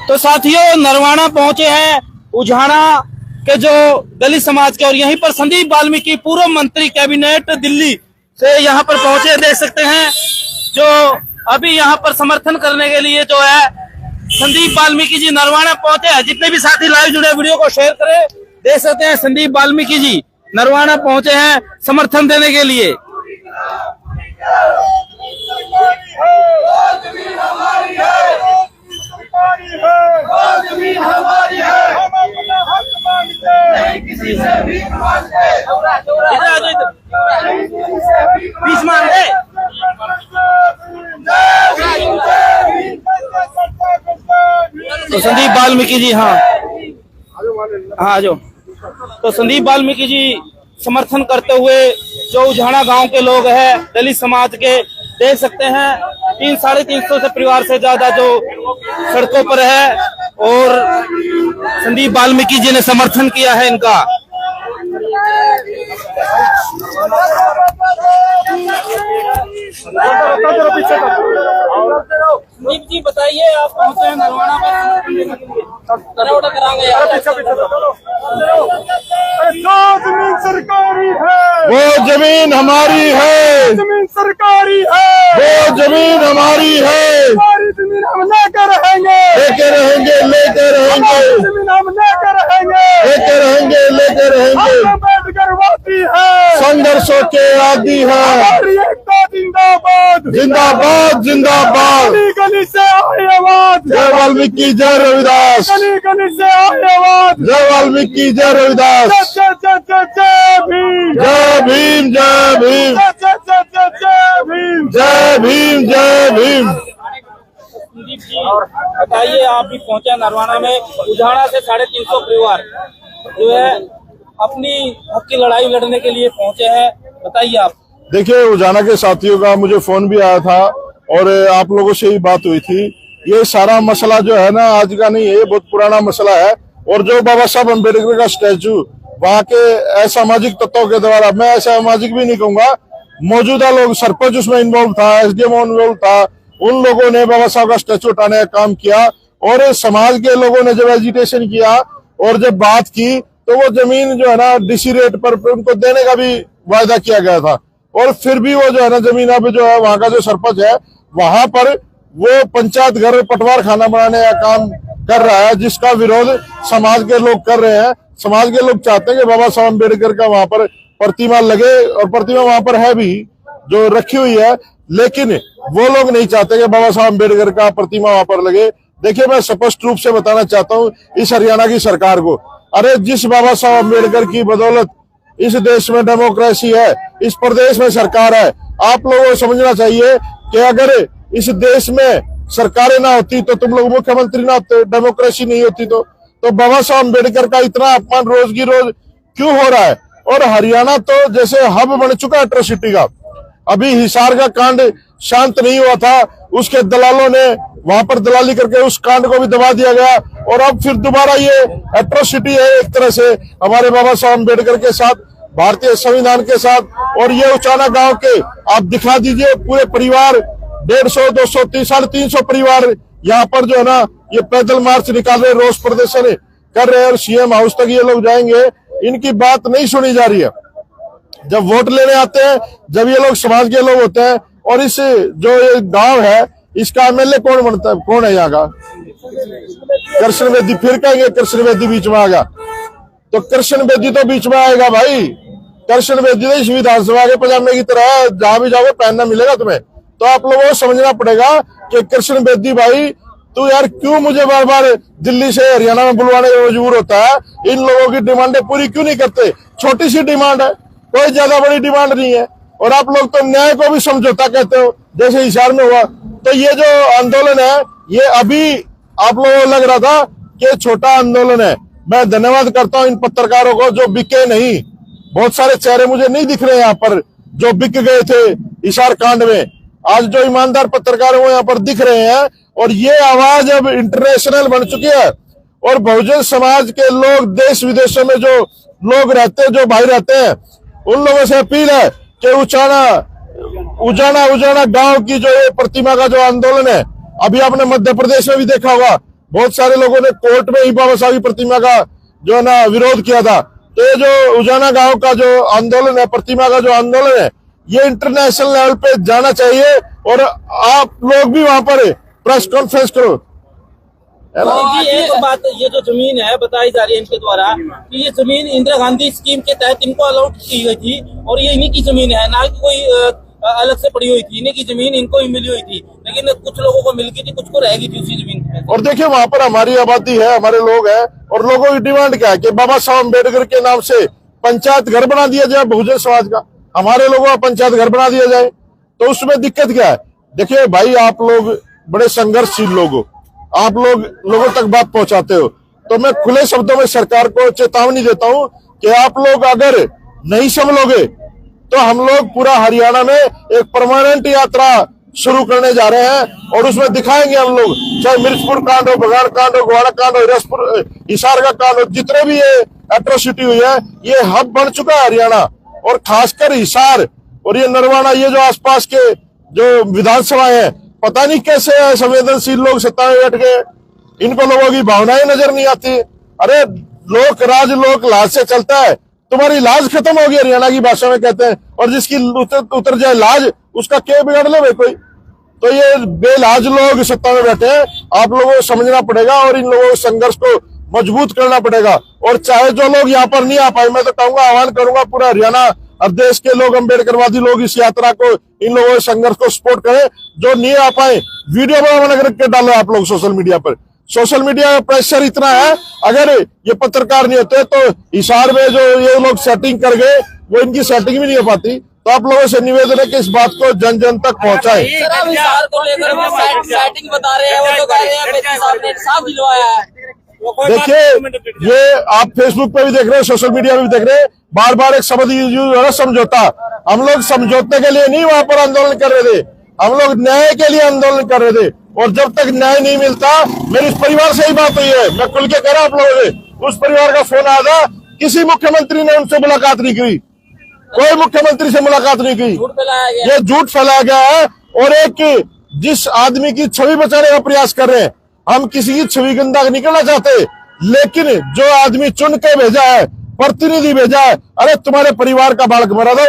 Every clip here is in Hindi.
तो साथियों, नरवाना पहुंचे हैं उजाना के जो दलित समाज के, और यहीं पर संदीप वाल्मीकि पूर्व मंत्री कैबिनेट दिल्ली से यहाँ पर पहुंचे। देख सकते हैं जो अभी यहाँ पर समर्थन करने के लिए जो है संदीप वाल्मीकि जी नरवाना पहुंचे हैं। जितने भी साथी लाइव जुड़े वीडियो को शेयर करें। देख सकते हैं संदीप वाल्मीकि जी नरवाना पहुंचे हैं समर्थन देने के लिए। किसी से भी बीच मांगे तो संदीप वाल्मीकि जी, हाँ आ जाओ। तो संदीप वाल्मीकि जी समर्थन करते हुए जो उजाना गांव के लोग हैं दलित समाज के, देख सकते हैं 300-350 से परिवार से ज्यादा जो सड़कों पर है, और संदीप वाल्मीकि जी ने समर्थन किया है इनका। संदीप जी बताइए, आप पहुंचे हैं नरवाना में कराएंगे जमीन सरकारी है, वो जमीन हमारी है, जमीन सरकारी है, वो जमीन हमारी है, हमारी जमीन हम लेकर रहेंगे, लेके रहेंगे, लेके रहेंगे, जमीन हम लेकर रहेंगे, लेके रहेंगे, लेके रहेंगे। अम्बेडकर वादी है, संघर्षों के आदि है, हमारी एकता जिंदाबाद, जिंदाबाद जिंदाबाद। गली गली से आए आवाज, जय वाल्मीकि, जय रविदास, गली गली से आए आवाज, जय वाल्मीकि, जय रविदास। जय जय जय जय भीम, जय भीम, जय भीम, जय जय जय जय जय भीम, जय भीम, जय भीम। संदीप जी बताइए, आप भी पहुंचे नरवाना में, उजाना से 350 परिवार जो है अपनी हक की लड़ाई लड़ने के लिए पहुंचे हैं। बताइए आप। देखिए, उजाना के साथियों का मुझे फोन भी आया था और आप लोगों से ही बात हुई थी। ये सारा मसला जो है ना आज का नहीं है, बहुत पुराना मसला है। और जो बाबा साहब अम्बेडकर का स्टैचू वहाँ के असामाजिक तत्वों के द्वारा, मैं असामाजिक भी नहीं कहूंगा, मौजूदा लोग, सरपंच उसमें इन्वॉल्व था, एसडीएम इन्वॉल्व था, उन लोगों ने बाबा साहब का स्टैचू हटाने का काम किया। और समाज के लोगों ने जब एजिटेशन किया और जब बात की तो वो जमीन जो है ना डीसी रेट पर उनको देने का भी वायदा किया गया था। और फिर भी वो जो है ना जमीन अब जो है वहां का जो सरपंच है वहां पर वो पंचायत घर पटवार खाना बनाने का काम कर रहा है, जिसका विरोध समाज के लोग कर रहे हैं। समाज के लोग चाहते हैं कि बाबा साहब अम्बेडकर का वहां पर प्रतिमा लगे, और प्रतिमा वहां पर है भी जो रखी हुई है, लेकिन वो लोग नहीं चाहते कि बाबा साहब अम्बेडकर का प्रतिमा वहां पर लगे। देखिए, मैं स्पष्ट रूप से बताना चाहता हूँ इस हरियाणा की सरकार को, अरे जिस बाबा साहब अम्बेडकर की बदौलत इस देश में डेमोक्रेसी है, इस प्रदेश में सरकार है, आप लोगों को समझना चाहिए कि अगर इस देश में सरकारें ना होती तो तुम लोग मुख्यमंत्री ना होते, डेमोक्रेसी नहीं होती तो बाबा साहब अम्बेडकर का इतना अपमान रोज की रोज क्यों हो रहा है। और हरियाणा तो जैसे हब बन चुका है एट्रोसिटी का। अभी हिसार का कांड शांत नहीं हुआ था, उसके दलालों ने वहां पर दलाली करके उस कांड को भी दबा दिया गया, और अब फिर दोबारा ये एट्रोसिटी है एक तरह से हमारे बाबा साहब अम्बेडकर के साथ, भारतीय संविधान के साथ। और ये उचाना गांव के आप दिखा दीजिए पूरे परिवार, 150, 200, 350 परिवार यहाँ पर जो है ना ये पैदल मार्च निकाल रहे, रोष प्रदर्शन कर रहे हैं, और सीएम हाउस तक ये लोग जाएंगे। इनकी बात नहीं सुनी जा रही है। जब वोट लेने आते हैं, जब ये लोग समाज के लोग होते हैं, और इस जो ये गांव है इसका एमएलए कौन बनता है, कौन है यहाँ का? कृष्ण बेदी। फिर कहेंगे कृष्ण बेदी बीच में आ गया, तो कृष्ण बेदी तो बीच में आएगा भाई। कृष्ण बेदी तो इस विधानसभा के पजामे की तरह जहां भी जाओगे पहनना मिलेगा तुम्हें। तो आप लोगों को समझना पड़ेगा कि कृष्ण बेदी भाई, तू यार क्यों मुझे बार बार दिल्ली से हरियाणा में बुलवाने का मजबूर होता है? इन लोगों की डिमांडें पूरी क्यों नहीं करते? छोटी सी डिमांड है, कोई ज्यादा बड़ी डिमांड नहीं है। और आप लोग तो न्याय को भी समझौता कहते हो, जैसे हिसार में हुआ। तो ये जो आंदोलन है ये अभी आप लोगों को लग रहा था कि छोटा आंदोलन है। मैं धन्यवाद करता हूं इन पत्रकारों को जो बिके नहीं। बहुत सारे चेहरे मुझे नहीं दिख रहे यहाँ पर जो बिक गए थे हिसार कांड में। आज जो ईमानदार पत्रकार वो यहाँ पर दिख रहे हैं, और ये आवाज अब इंटरनेशनल बन चुकी है। और बहुजन समाज के लोग देश विदेशों में जो लोग रहते हैं, जो भाई रहते हैं, उन लोगों से अपील है कि उजाना गांव की जो ये प्रतिमा का जो आंदोलन है, अभी आपने मध्य प्रदेश में भी देखा होगा, बहुत सारे लोगों ने कोर्ट में ही बाबा साहब की प्रतिमा का जो है ना विरोध किया था। तो ये जो उजाना गांव का जो आंदोलन है, प्रतिमा का जो आंदोलन है, ये इंटरनेशनल लेवल पे जाना चाहिए और आप लोग भी वहां पर प्रेस कॉन्फ्रेंस करो। जी एक बात, ये जो जमीन है बताई जा रही है इनके द्वारा कि ये जमीन इंदिरा गांधी स्कीम के तहत इनको अलॉट की गई थी और ये इन्हीं की जमीन है, ना कि कोई अलग से पड़ी हुई थी। इन्हीं की जमीन इनको ही मिली हुई थी, लेकिन कुछ लोगों को मिल गई थी, कुछ को रह गई थी उसी जमीन में। और देखिए वहां पर हमारी आबादी है, हमारे लोग हैं, और लोगों की डिमांड क्या है कि बाबा साहब अम्बेडकर के नाम से पंचायत घर बना दिया जाए बहुजन समाज का, हमारे लोगों का पंचायत घर बना दिया जाए। तो उसमें दिक्कत क्या है? देखिए भाई, आप लोग बड़े संघर्षशील लोग हो, आप लोग लोगों तक बात पहुंचाते हो, तो मैं खुले शब्दों में सरकार को चेतावनी देता हूं कि आप लोग अगर नहीं संभलोगे तो हम लोग पूरा हरियाणा में एक परमानेंट यात्रा शुरू करने जा रहे हैं और उसमें दिखाएंगे हम लोग, चाहे मिर्चपुर कांड हो, बघाड़ कांड हो, गोवाड़ा कांड हो, हिसार का कांड हो, जितने भी ये एट्रोसिटी हुई है, ये हब बन चुका है हरियाणा। और खासकर हिसार और ये नरवाना, ये जो आसपास के जो विधानसभाएं हैं, पता नहीं कैसे है संवेदनशील लोग सत्ता में बैठ गए, इनको लोगों की भावनाएं नजर नहीं आती। अरे लोक राज लोक लाज से चलता है, तुम्हारी लाज खत्म होगी, हरियाणा की भाषा में कहते हैं, और जिसकी उतर जाए लाज उसका क्या बिगाड़ ले भाई कोई। तो ये बेलाज लोग सत्ता में बैठे हैं, आप लोगों को समझना पड़ेगा और इन लोगों के संघर्ष को मजबूत करना पड़ेगा। और चाहे जो लोग यहाँ पर नहीं आ पाए, मैं तो कहूंगा, आह्वान करूंगा पूरा हरियाणा और देश के लोग, अम्बेडकरवादी लोग इस यात्रा को, इन लोगों के संघर्ष को सपोर्ट करें। जो नहीं आ पाए वीडियो बना करके डालो आप लोग सोशल मीडिया पर। सोशल मीडिया का प्रेशर इतना है, अगर ये पत्रकार नहीं होते तो हिसार में जो ये लोग सेटिंग कर गए, वो इनकी सेटिंग भी नहीं हो पाती। तो आप लोगों से निवेदन है कि इस बात को जन जन तक पहुंचाएं। को लेकर वो सेटिंग बता रहे हैं, वो तो कह रहे हैं मोदी साहब ने साफ दिलवाया है। देखिए ये आप फेसबुक पे भी देख रहे हैं, सोशल मीडिया पे भी देख रहे हैं, बार बार एक शब्द यूज हो रहा है, समझौता। हम लोग समझौते के लिए नहीं वहां पर आंदोलन कर रहे थे, हम लोग न्याय के लिए आंदोलन कर रहे थे। और जब तक न्याय नहीं मिलता, मेरी इस परिवार से ही बात हुई है, मैं खुल के कह रहा हूं आप लोगों से, उस परिवार का फोन आया था, किसी मुख्यमंत्री ने उनसे मुलाकात नहीं की, कोई मुख्यमंत्री से मुलाकात नहीं की। ये झूठ फैलाया गया है। और एक जिस आदमी की छवि बचाने का प्रयास कर रहे हैं, हम किसी की छवि गंदा नहीं करना चाहते, लेकिन जो आदमी चुन के भेजा है, प्रतिनिधि भेजा है, अरे तुम्हारे परिवार का बालक मरा था,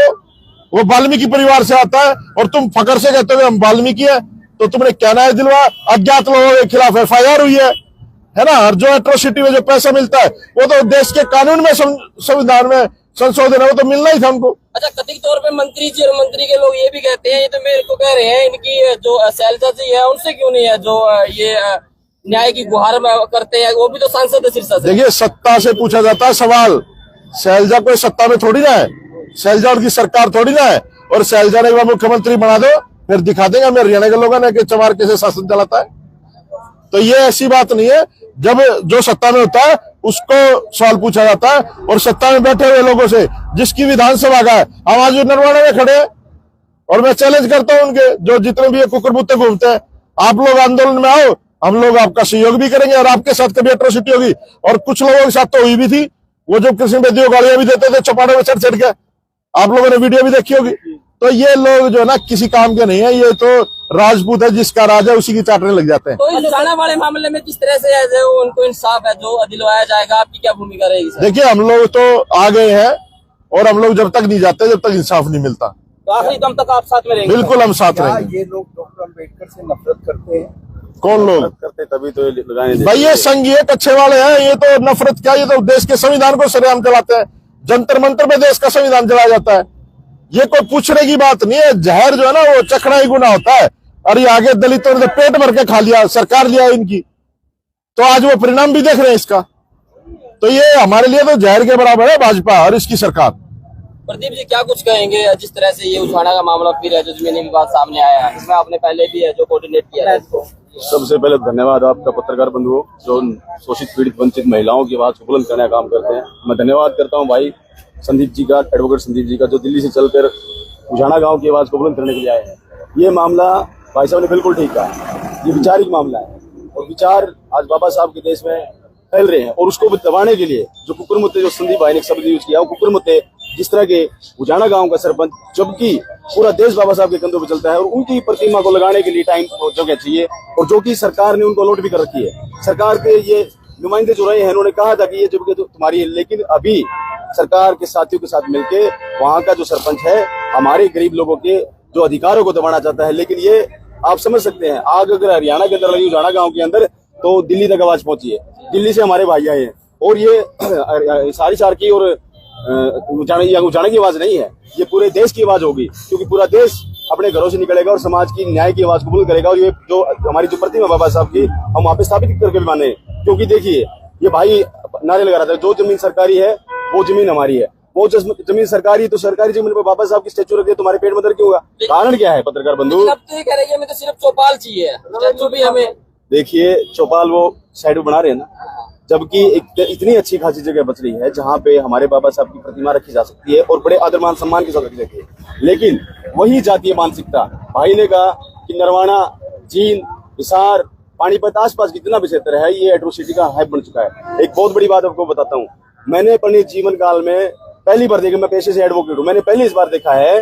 वो वाल्मीकि परिवार से आता है और तुम फकर से कहते हो हम वाल्मीकि है, तो तुमने क्या न्याय दिलवा? अज्ञात लोगों के खिलाफ FIR हुई है ना। और जो एट्रोसिटी में जो पैसा मिलता है वो तो देश के कानून में, संविधान में संशोधन है, वो तो मिलना ही था हमको। अच्छा, कथित तौर पे मंत्री जी और मंत्री के लोग ये भी कहते हैं, ये तो मेरे को कह रहे हैं, इनकी जो शैलजा जी है उनसे क्यों नहीं है, जो ये न्याय की गुहार करते हैं, वो भी तो सांसद है सिरसा से। देखिए सत्ता से पूछा जाता है सवाल, शैलजा कोई सत्ता में थोड़ी ना है, शैलजा उनकी सरकार थोड़ी ना है। और शैलजा ने एक बार मुख्यमंत्री बना दो, फिर दिखा देगा मैं हरियाणा के लोगों ने कि चमार कैसे शासन चलाता है। तो ये ऐसी बात नहीं है, जब जो सत्ता में होता है उसको सवाल पूछा जाता है। और सत्ता में बैठे हुए लोगों से, जिसकी विधानसभा का है, हम आज नरवाना में खड़े हैं और मैं चैलेंज करता हूं उनके जो जितने भी कुकुर मुत्ते घूमते हैं, आप लोग आंदोलन में आओ, हम लोग आपका सहयोग भी करेंगे। और आपके साथ कभी एट्रोसिटी होगी, और कुछ लोगों के साथ तो हुई भी थी, वो जब कृष्ण बेदी को गालियां भी देते थे चौपाड़े में चढ़ के, आप लोगों ने वीडियो भी देखी होगी। तो ये लोग जो है ना किसी काम के नहीं है, ये तो राजपूत है, जिसका राज है उसी की चाटने लग जाते हैं। तो इस जाना वाले मामले में किस तरह से है जो उनको इंसाफ है जो दिलवाया जाएगा, आपकी क्या भूमिका रहेगी सर? देखिए हम लोग तो आ गए हैं और हम लोग जब तक नहीं जाते, जब तक इंसाफ नहीं मिलता, तो आखिरी दम तक आप साथ में रहेंगे? बिल्कुल हम साथ रहेंगे। ये लोग डॉक्टर अम्बेडकर से नफरत करते हैं? कौन लोग करते तभी तो लगाने भाई? ये संघीय कच्छे वाले हैं, ये तो नफरत क्या, ये तो देश के संविधान को सरेआम चलाते हैं। जंतर मंतर में देश का संविधान चलाया जाता है, ये कोई पूछने की बात नहीं है। जहर जो है ना वो चखना ही गुना होता है। और ये आगे दलितों ने पेट भर के खा लिया, सरकार लिया इनकी, तो आज वो परिणाम भी देख रहे हैं इसका। तो ये हमारे लिए तो जहर के बराबर है भाजपा और इसकी सरकार। प्रदीप जी क्या कुछ कहेंगे जिस तरह से ये उछाड़ा का मामला फिर है, जो जमीनी विवाद सामने आया है, इसमें आपने पहले भी है जो कोऑर्डिनेट किया है इसको? सबसे पहले धन्यवाद आपका पत्रकार बंधुओं, जो शोषित पीड़ित वंचित महिलाओं की आवाज को बुलंद करने का काम करते हैं। मैं धन्यवाद करता हूं भाई संदीप जी का, एडवोकेट संदीप जी का, जो दिल्ली से चलकर उजाना गांव की आवाज को बुलंद करने के लिए आए हैं। ये मामला भाई साहब ने बिल्कुल ठीक कहा, ये विचारिक मामला है और विचार आज बाबा साहब के देश में फैल रहे हैं। और उसको दबाने के लिए जो कुकुर मुत्ते, जो संदीप भाई ने शब्द यूज किया, वो कुकुर मुत्ते जिस तरह के उजाना गांव का सरपंच, जबकि पूरा देश बाबा साहब के कंधों पर चलता है और उनकी प्रतिमा को लगाने के लिए टाइम जगह चाहिए, और जो कि सरकार ने उनको अलॉट भी कर रखी है। सरकार के ये नुमाइंदे जो रहे हैं, उन्होंने कहा था कि ये जगह तो तुम्हारी है, लेकिन अभी सरकार के साथियों के साथ मिलके वहां का जो सरपंच है हमारे गरीब लोगों के जो अधिकारों को दबाना चाहता है। लेकिन ये आप समझ सकते हैं, आग अगर हरियाणा के अंदर लगी उजाना गांव के अंदर तो दिल्ली तक आवाज पहुंची है, दिल्ली से हमारे भाई आए हैं। और ये सारी सार की और उजाना की आवाज नहीं है, ये पूरे देश की आवाज होगी, क्योंकि पूरा देश अपने घरों से निकलेगा और समाज की न्याय की आवाज कबूल करेगा। और ये जो हमारी जो प्रतिमा बाबा साहब की हम वहां पे स्थापित करके भी माने, क्योंकि देखिए ये भाई नारे लगा रहा था, जो जमीन सरकारी है वो जमीन हमारी है, वो जमीन सरकारी, तो सरकारी जमीन पर बाबा साहब की स्टेचू रखिए, तुम्हारे पेट में दर्द क्यों होगा? कारण क्या है पत्रकार बंधु? अब तो ये कह रही है हमें तो सिर्फ चौपाल चाहिए, स्टेचू भी हमें। देखिए चौपाल वो साइड में बना रहे हैं ना, जबकि इतनी अच्छी खासी जगह बच रही है जहाँ पे हमारे बाबा साहब की प्रतिमा रखी जा सकती है और बड़े आदर मान सम्मान के साथ रखी जाती है। लेकिन वही जातीय मानसिकता, भाई ने कहा कि नरवाना, जींद, हिसार, पानीपत आसपास जितना भी क्षेत्र है ये एट्रोसिटी का हाइब बन चुका है। एक बहुत बड़ी बात आपको बताता हूँ, मैंने अपने जीवन काल में पहली बार देखा, मैं पेशे से एडवोकेट हूँ, मैंने पहली इस बार देखा है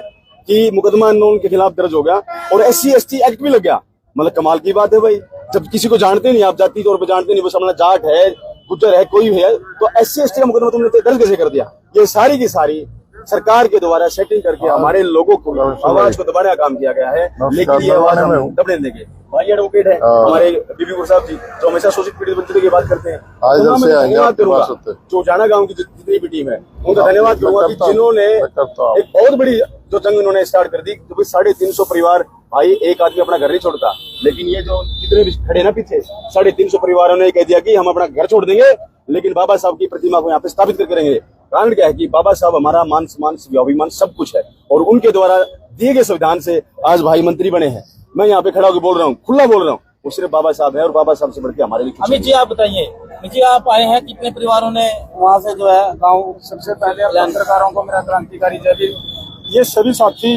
कि मुकदमा अननोन के खिलाफ दर्ज हो गया और SC ST एक्ट भी लग गया। मतलब कमाल की बात है भाई, जब किसी को जानते नहीं, आप जाति तौर पर जानते नहीं, वो सामने जाट है, गुज्जर है, कोई है, तो SC ST का मुकदमा तुमने दर्ज कैसे कर दिया? ये सारी की सारी सरकार के द्वारा सेटिंग करके हमारे लोगों को आवाज को दबाने का काम किया गया है। लेकिन ये आवाज हम दबने देंगे। भाई एडवोकेट है हमारे बीबीपुर साहब जी, जो हमेशा शोषित पीड़ित वंचितों की बात करते हैं, धन्यवाद करूंगा जो उजाना गांव की जितनी भी टीम है उनका धन्यवाद करूंगा कि जिन्होंने एक बहुत बड़ी जो जंग उन्होंने स्टार्ट कर दी। 350 परिवार, भाई एक आदमी अपना घर नहीं छोड़ता, लेकिन ये जो जितने भी खड़े ना पीछे 350 परिवारों ने कह दिया कि हम अपना घर छोड़ देंगे लेकिन बाबा साहब की प्रतिमा को यहाँ पे स्थापित करके रहेंगे। कारण क्या है कि बाबा साहब हमारा मान सम्मान स्वाभिमान सब कुछ है, और उनके द्वारा दिए गए संविधान से आज भाई मंत्री बने हैं। मैं यहाँ पे खड़ा होकर बोल रहा हूँ, खुला बोल रहा हूँ, वो सिर्फ बाबा साहब है और बाबा साहब से बढ़ के हमारे लिए। अमित जी आप बताइए, अमित जी आप आए हैं, कितने परिवारों ने वहाँ से जो है गाँव? सबसे पहले पत्रकारों को मेरा क्रांतिकारी जय भीम। ये सभी साथी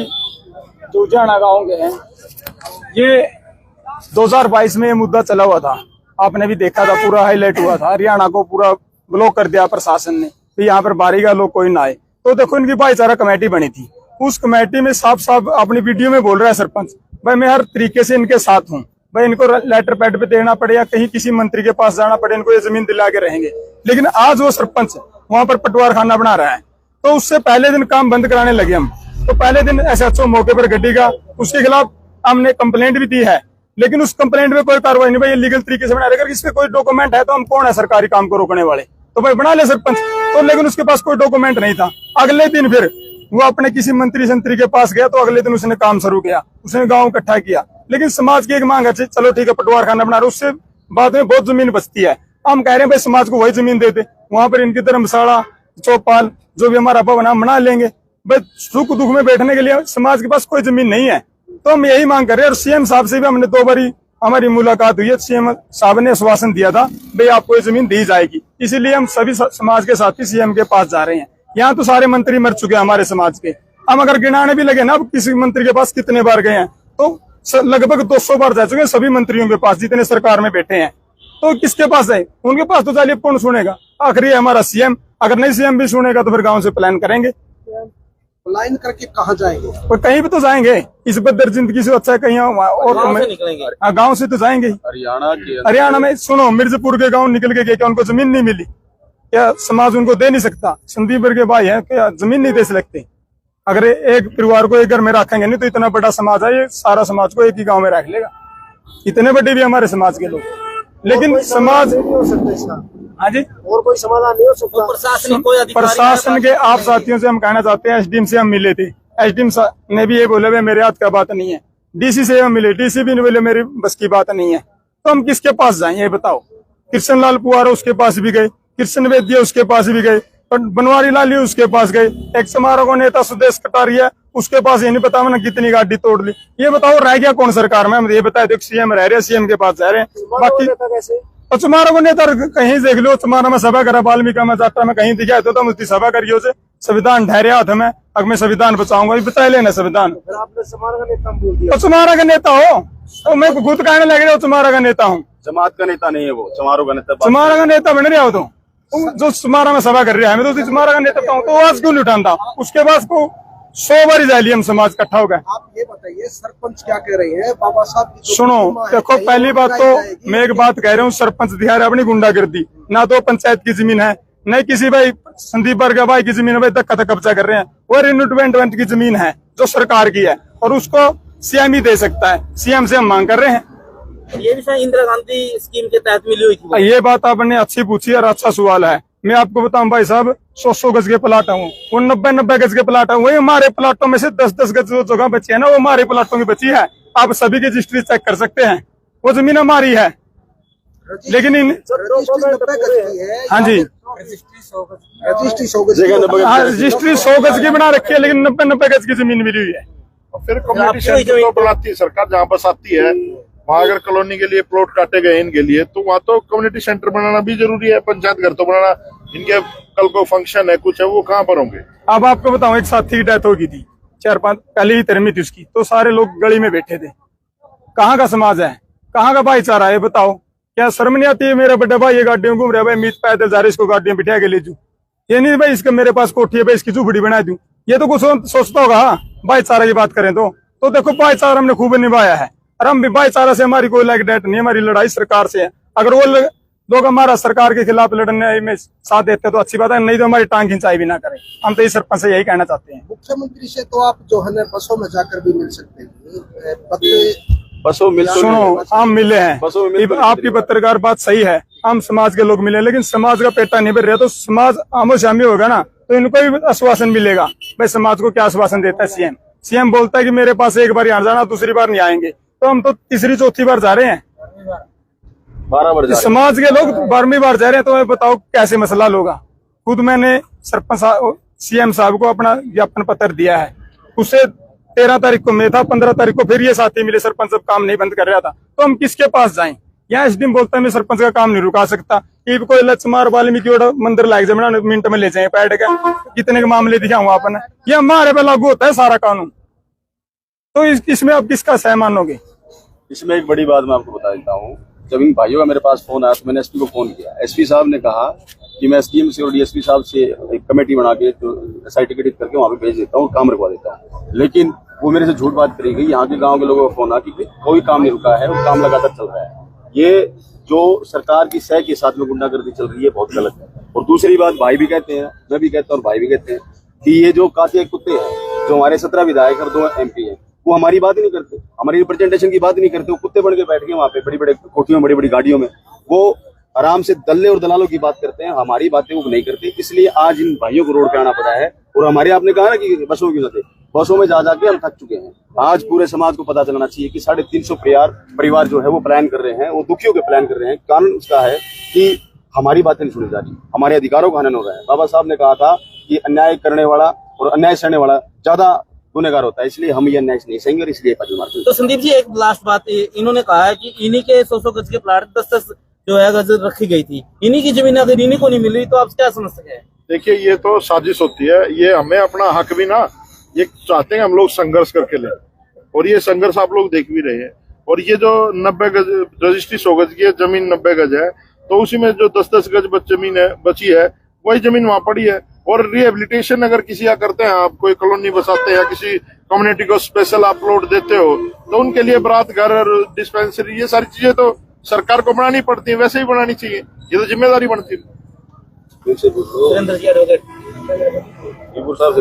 जो उजाना गाँव के हैं, ये 2022 में ये मुद्दा चला हुआ था, आपने भी देखा था, पूरा हाईलाइट हुआ था, हरियाणा को पूरा ब्लॉक कर दिया प्रशासन ने कि यहाँ पर बारी का लोग कोई ना आए। तो देखो इनकी भाईचारा कमेटी बनी थी, उस कमेटी में साफ साफ अपनी वीडियो में बोल रहा है सरपंच, भाई मैं हर तरीके से इनके साथ हूँ, भाई इनको लेटर पैड पे देना पड़े या कहीं किसी मंत्री के पास जाना पड़े, इनको ये जमीन दिला के रहेंगे। लेकिन आज वो सरपंच वहां पर पटवार खाना बना रहा है, तो उससे पहले दिन काम बंद कराने लगे हम। तो पहले दिन SHO मौके पर गड्डी का, उसके खिलाफ हमने कंप्लेंट भी दी है, लेकिन उस कंप्लेंट में कोई कार्रवाई नहीं। भाई ये लीगल तरीके से बना रहे, अगर इस पे कोई डॉक्यूमेंट है तो हम कौन है सरकारी काम को रोकने वाले? तो भाई बना ले सरपंच, तो लेकिन उसके पास कोई डॉक्यूमेंट नहीं था। अगले दिन फिर वो अपने किसी मंत्री संतरी के पास गया, तो अगले दिन उसने काम शुरू किया, उसने गांव इकट्ठा किया। लेकिन समाज की एक मांग है, चलो ठीक है पटवार खाना बना रहे, उससे बाद में बहुत जमीन बचती है, हम कह रहे हैं भाई समाज को वही जमीन दे दे, वहां पर इनकी धर्मशाला, चौपाल, जो भी हमारा भवन हम बना लेंगे। भाई सुख दुख में बैठने के लिए समाज के पास कोई जमीन नहीं है, तो हम यही मांग कर रहे हैं। और CM साहब से भी हमने 2 बारी हमारी मुलाकात हुई है, CM साहब ने आश्वासन दिया था भाई आपको ये जमीन दी जाएगी, इसीलिए हम सभी समाज के साथी CM के पास जा रहे हैं। यहाँ तो सारे मंत्री मर चुके हैं हमारे समाज के, हम अगर गिनाने भी लगे ना, अब किसी मंत्री के पास कितने बार गए हैं, तो लगभग 200 बार जा चुके हैं सभी मंत्रियों के पास जितने सरकार में बैठे हैं। तो किसके पास है? उनके पास तो चलिए कौन सुनेगा, आखिरी हमारा CM, अगर नहीं CM भी सुनेगा तो फिर गाँव से प्लान करेंगे। लाइन करके कहाँ जाएंगे? और कहीं भी तो जाएंगे, इस बदर जिंदगी से अच्छा कहीं और निकलेंगे, गाँव से तो जाएंगे। हरियाणा में सुनो, मिर्जपुर के गाँव निकल के गए, क्या उनको जमीन नहीं मिली? क्या समाज उनको दे नहीं सकता? संदीप भर के भाई है, क्या जमीन नहीं दे सकते? अगर एक परिवार को एक घर में रखेंगे नहीं तो इतना बड़ा समाज है, ये सारा समाज को एक ही गांव में रख लेगा, इतने बड़े भी हमारे समाज के लोग। लेकिन समाज हाँ जी, और कोई समाधान नहीं हो सकता? प्रशासन के आप साथियों से हम कहना चाहते हैं, SDM से हम मिले थे, SDM ने भी ये बोले भाई मेरे हाथ का बात नहीं है, DC से हम मिले, DC भी नहीं बोले मेरी बस की बात नहीं है। तो हम किसके पास जाएं ये बताओ? कृष्ण लाल पुआरा उसके पास भी गए, कृष्ण वैद्य उसके पास भी गए, बनवारी लाल उसके पास गए, एक समारोह को नेता सुदेश कटारिया उसके पास, ये नहीं पता मैंने कितनी गाड़ी तोड़ ली। ये बताओ रह गया कौन सरकार में? हम ये बताए थे CM रह रहे, CM के पास जा रहे हैं, बाकी और तुम्हारा को नेता कहीं देख लो, तुम्हारा में सभा करा, वाल्मीकि में जात्रा में कहीं दिखाया तो मुझे सभा करियो से संविधान ठहरे हाथ में, अब मैं संविधान बचाऊंगा, बता लेना संविधान। आपने समारोह का नेता बोल दिया, तुम्हारा का नेता हो तो मैं खुद कहने लग रहा हूँ तुम्हारा का नेता हूँ। जमात का नेता नहीं है वो, समारोह का नेता, तुम्हारा का नेता बन रहा हो तो जो समारा में सभा कर रहा है, मैं तो समारा का नेता हूँ, तो आवाज क्यों नहीं उठाता? उसके बाद को 100 बार जाए हम समाज इकट्ठा हो गए। आप ये बताइए सरपंच क्या कह रहे हैं बाबा साहब की जो सुनो, प्रतिमा है, देखो क्या पहली ये बात बनाई तो जाएगी? मैं एक बात कह रहा हूँ, सरपंच दिखा रहे अपनी गुंडागर्दी, ना तो पंचायत की जमीन है, न किसी भाई संदीप बरगा भाई की जमीन है, धक्का कब्जा कर रहे हैं। वो रिन्यूटमेंट की जमीन है जो सरकार की है, और उसको सीएम ही दे सकता है। सीएम से हम मांग कर रहे हैं। ये भी शायद इंदिरा गांधी स्कीम के तहत मिली हुई थी। ये बात आपने अच्छी पूछी और अच्छा सवाल है। मैं आपको बताऊं भाई साहब, 100 गज के प्लाट हूँ, वो 90 गज के प्लाट है, वही हमारे प्लाटों में से 10 गज जो जगह बची है ना, वो हमारे प्लाटों की बची है। आप सभी की रजिस्ट्री चेक कर सकते हैं, वो जमीन हमारी है। लेकिन इन रजिस्ट्री 90 गज की है। हाँ जी, रजिस्ट्री 100 गज की हाँ रजिस्ट्री 100 गज की बना रखी है, लेकिन 90 गज की जमीन मिली हुई है। फिर कम्युनिटी सेंटर तो बनाती है सरकार, जहाँ बस आती है वहाँ अगर कॉलोनी के लिए प्लॉट काटे गए इनके लिए, तो वहाँ तो कम्युनिटी सेंटर बनाना भी जरूरी है। पंचायत घर तो बनाना, इनके कल को फंक्शन है कुछ है, वो कहाँ पर होंगे? अब आपको बताऊं, एक साथी की डेथ हो गई थी 4-5 पहले ही तरमी थी उसकी, तो सारे लोग गली में बैठे थे। कहाँ का समाज है, कहाँ का भाईचारा है? बताओ, क्या शर्म नहीं आती है? मेरा बड़ा भाई ये गाड़ियों घूम रहा है, भाई मीत पैदल जा रहे, इसको गाड़ियां बिठा के ले जू। ये नहीं भाई इसका मेरे पास कोठी है, भाई इसकी झूपड़ी बना दूं। ये तो कुछ सोचता होगा। भाईचारा की बात करें तो देखो भाईचारा हमने खूब निभाया है, और हम भी भाईचारा से हमारी कोई लाइक डेट नहीं, हमारी लड़ाई सरकार से है। अगर वो लोग हमारा सरकार के खिलाफ लड़ने में साथ देते तो अच्छी बात है, नहीं तो हमारी टांग खिंचाई भी ना करें। हम तो इस सरपंच से यही कहना चाहते हैं। मुख्यमंत्री से तो आप जो है ना बसों में जाकर भी मिल सकते हैं। पत्र बसों मिल सुनो, हम मिले बसों में हैं, मिल- आपकी पत्रकार बात सही है, हम समाज के लोग मिले, लेकिन समाज का पेटा नहीं भर रहा, तो समाज आमो सामने होगा ना, तो इनको भी आश्वासन मिलेगा। भाई समाज को क्या आश्वासन देता है सीएम? सीएम बोलता है कि मेरे पास एक बार यहाँ जाना, दूसरी बार नहीं आएंगे, तो हम तो तीसरी चौथी बार जा रहे हैं। 12 बार जा रहे हैं। समाज के लोग 12वीं बार जा रहे हैं, तो मैं बताओ कैसे मसला होगा? खुद मैंने सरपंच सीएम साहब को अपना ज्ञापन पत्र दिया है, उससे 13 तारीख को मैं था, 15 तारीख को फिर ये साथी मिले, सरपंच सब काम नहीं बंद कर रहा था, तो हम किसके पास जाएं? यहाँ एसडीएम बोलता है मैं सरपंच का काम नहीं रुका सकता, ये कोई लक्ष्मार वाल्मीकि मंदिर लाइक जमीन मिनट में ले जाए पैड का, कितने के मामले दिखाऊंगा आपने, ये हमारे पे लागू होता है सारा कानून। तो इसमें आप किसका सह मानोगे? इसमें एक बड़ी बात मैं आपको बता देता हूँ। जब इन भाइयों का मेरे पास फोन आया तो मैंने एसपी को फोन किया। एसपी साहब ने कहा कि मैं एसडीएम से और डीएसपी साहब से एक कमेटी बना के तो साइट टिकट करके वहां पे भेज देता हूँ, काम रुकवा देता हूँ। लेकिन वो मेरे से झूठ बात करी गई। यहाँ के गाँव के लोगों का फोन आ कि कोई काम नहीं रुका है, वो काम लगातार चल रहा है। ये जो सरकार की सह के साथ में गुंडागर्दी चल रही है, बहुत गलत है। और दूसरी बात, भाई भी कहते हैं, मैं भी कहता हूँ, भाई भी कहते हैं कि ये जो काते कुत्ते हैं, जो हमारे 17 विधायक और 2 MP हैं, वो हमारी बात ही नहीं करते, हमारी रिप्रेजेंटेशन की बात ही नहीं करते। वो कुत्ते बन के बैठ गए वहाँ पे बड़ी बड़े कोठियों, बड़ी बड़ी गाड़ियों में, वो आराम से दल्ले और दलालों की बात करते हैं, हमारी बातें वो नहीं करते। इसलिए आज इन भाइयों को रोड पे आना पड़ा है। और हमारे आपने कहा ना कि बसों की वजह से, बसों में जा जाके हम थक चुके हैं। आज पूरे समाज को पता चलना चाहिए कि 350 परिवार जो है वो प्लान कर रहे हैं, वो दुखियों के प्लान कर रहे हैं। कारण उसका है कि हमारी बातें नहीं सुनी जा रही, हमारे अधिकारों का हनन हो रहा है। बाबा साहब ने कहा था कि अन्याय करने वाला और अन्याय सहने वाला ज्यादा गुनहगार होता है, इसलिए हम ये अन्याय नहीं सहेंगे और इसलिए पैदल मारते हैं। तो संदीप जी एक लास्ट बात, इन्होंने कहा है कि इन्हीं के 100 गज के प्लाट 10 जो है गज रखी गई थी, इन्हीं की जमीन अगर इन्हीं को नहीं मिल रही तो आप क्या समझ सके? देखिए, ये तो साजिश होती है। ये हमें अपना हक भी ना, ये चाहते हैं हम लोग संघर्ष करके लें, और ये संघर्ष आप लोग देख भी रहे हैं। और ये जो 90 गज रजिस्ट्री 100 गज की है, जमीन 90 गज है, तो उसी में जो 10-10 गज जमीन है बची है, वही जमीन वहां पड़ी है। और रिहेबिलिटेशन अगर किसी का करते हैं, आप कोई कॉलोनी बसाते हैं या किसी कम्युनिटी को स्पेशल आप प्लॉट देते हो, तो उनके लिए बरात घर और डिस्पेंसरी, ये सारी चीजें तो सरकार को बनानी पड़ती है, वैसे ही बनानी चाहिए, ये तो जिम्मेदारी बनती है। सुरेंद्र जी एडवोकेट साहब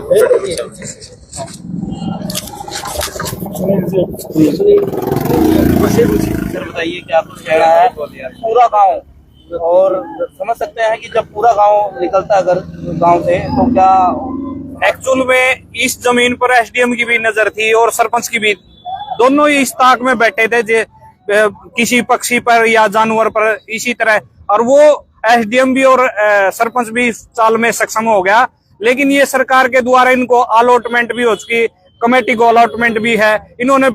सर बताइए क्या कुछ कहना है? पूरा गांव, और समझ सकते हैं कि जब पूरा गांव निकलता है अगर गांव से, तो क्या एक्चुअल में इस जमीन पर एसडीएम की भी नजर थी और सरपंच की भी, दोनों ही इस ताक में बैठे थे किसी पक्षी पर या जानवर पर इसी तरह, और वो एसडीएम भी और सरपंच भी इस चाल में सक्षम हो गया। लेकिन ये सरकार के द्वारा इनको अलॉटमेंट भी हो चुकी, कमेटी को अलॉटमेंट भी है, इन्होंने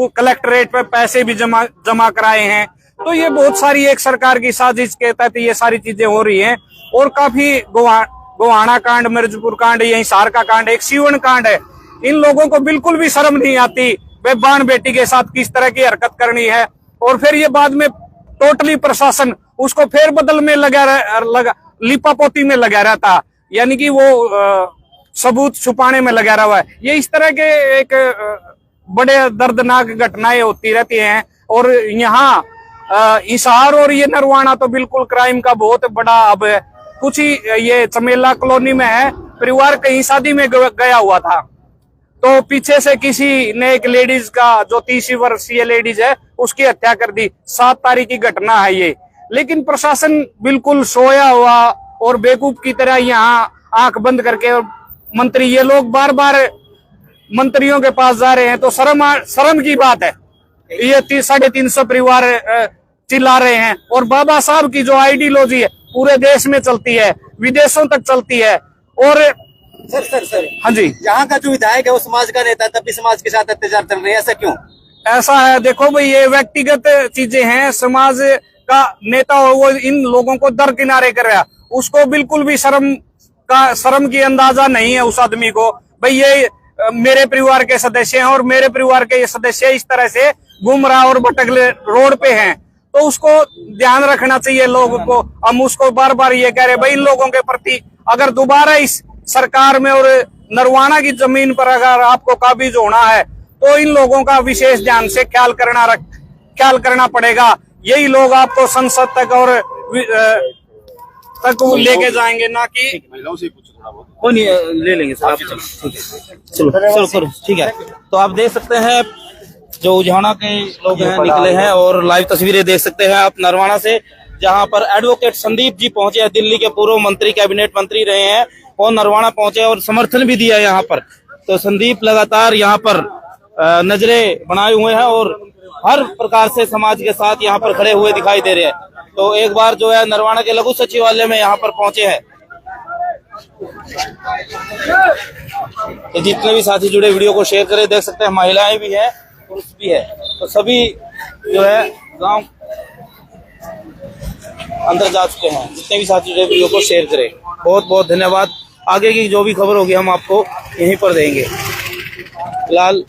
कलेक्टरेट पे पैसे भी जमा कराए हैं। तो ये बहुत सारी एक सरकार की साजिश के तहत ये सारी चीजें हो रही हैं। और काफी गोहाना कांड, मिर्जपुर कांड, यही सार का कांड, एक सीवन कांड है। इन लोगों को बिल्कुल भी शर्म नहीं आती वे बाण बेटी के साथ किस तरह की हरकत करनी है। और फिर ये बाद में टोटली प्रशासन उसको फेर बदल में लिपापोती में लगा रहता, यानी कि वो सबूत छुपाने में लगा रहा है। ये इस तरह के एक बड़े दर्दनाक घटनाएं होती रहती हैं। और यहाँ हिसार और ये नरवाना तो बिल्कुल क्राइम का बहुत बड़ा अब है। कुछ ही ये चमेला कॉलोनी में है, परिवार कहीं शादी में गया हुआ था, तो पीछे से किसी ने एक लेडीज का, जो 30 वर्षीय लेडीज है, उसकी हत्या कर दी। 7 तारीख की घटना है ये। लेकिन प्रशासन बिल्कुल सोया हुआ और बेवकूफ की तरह यहाँ आंख बंद करके, और मंत्री ये लोग बार बार मंत्रियों के पास जा रहे हैं, तो शर्म की बात है। ये 350 परिवार चिल्ला रहे हैं। और बाबा साहब की जो आइडियोलॉजी है पूरे देश में चलती है, विदेशों तक चलती है। और सर हाँ जी, यहाँ का जो विधायक है वो समाज का नेता, तब भी समाज के साथ अत्याचार चल रहे हैं, ऐसा क्यों? ऐसा है, देखो भाई, ये व्यक्तिगत चीजें हैं। समाज का नेता हो, वो इन लोगों को दरकिनारे कर रहा है, उसको बिल्कुल भी शर्म की अंदाजा नहीं है उस आदमी को। भाई ये मेरे परिवार के सदस्य हैं और मेरे परिवार के सदस्य इस तरह से घूम रहा और भटकले रोड पे हैं, तो उसको ध्यान रखना चाहिए लोगों को। हम उसको बार बार ये कह रहे हैं भाई, इन लोगों के प्रति अगर दोबारा इस सरकार में और नरवाना की जमीन पर अगर आपको काबिज होना है, तो इन लोगों का विशेष ध्यान से ख्याल करना पड़ेगा। यही लोग आपको संसद तक और तक लेके जाएंगे, ना कि महिलाओं से पूछो थोड़ा बहुत। कोई नहीं, ले लेंगे सर आप। चलो ठीक है। तो आप देख सकते हैं जो उजाना के लोग हैं निकले हैं, और लाइव तस्वीरें देख सकते हैं आप नरवाना से, जहां पर एडवोकेट संदीप जी पहुंचे हैं। दिल्ली के पूर्व मंत्री, कैबिनेट मंत्री रहे हैं, और नरवाना पहुंचे और समर्थन भी दिया यहाँ पर। तो संदीप लगातार यहाँ पर नजरें बनाए हुए हैं और हर प्रकार से समाज के साथ यहाँ पर खड़े हुए दिखाई दे रहे हैं। तो एक बार जो है नरवाना के लघु सचिवालय में यहाँ पर पहुंचे हैं। तो जितने भी साथी जुड़े, वीडियो को शेयर करें। देख सकते हैं महिलाएं भी हैं, पुरुष भी है, तो सभी जो है गांव अंदर जा चुके हैं। जितने भी साथी जुड़े, वीडियो को शेयर करें। बहुत बहुत धन्यवाद। आगे की जो भी खबर होगी हम आपको यहीं पर देंगे। फिलहाल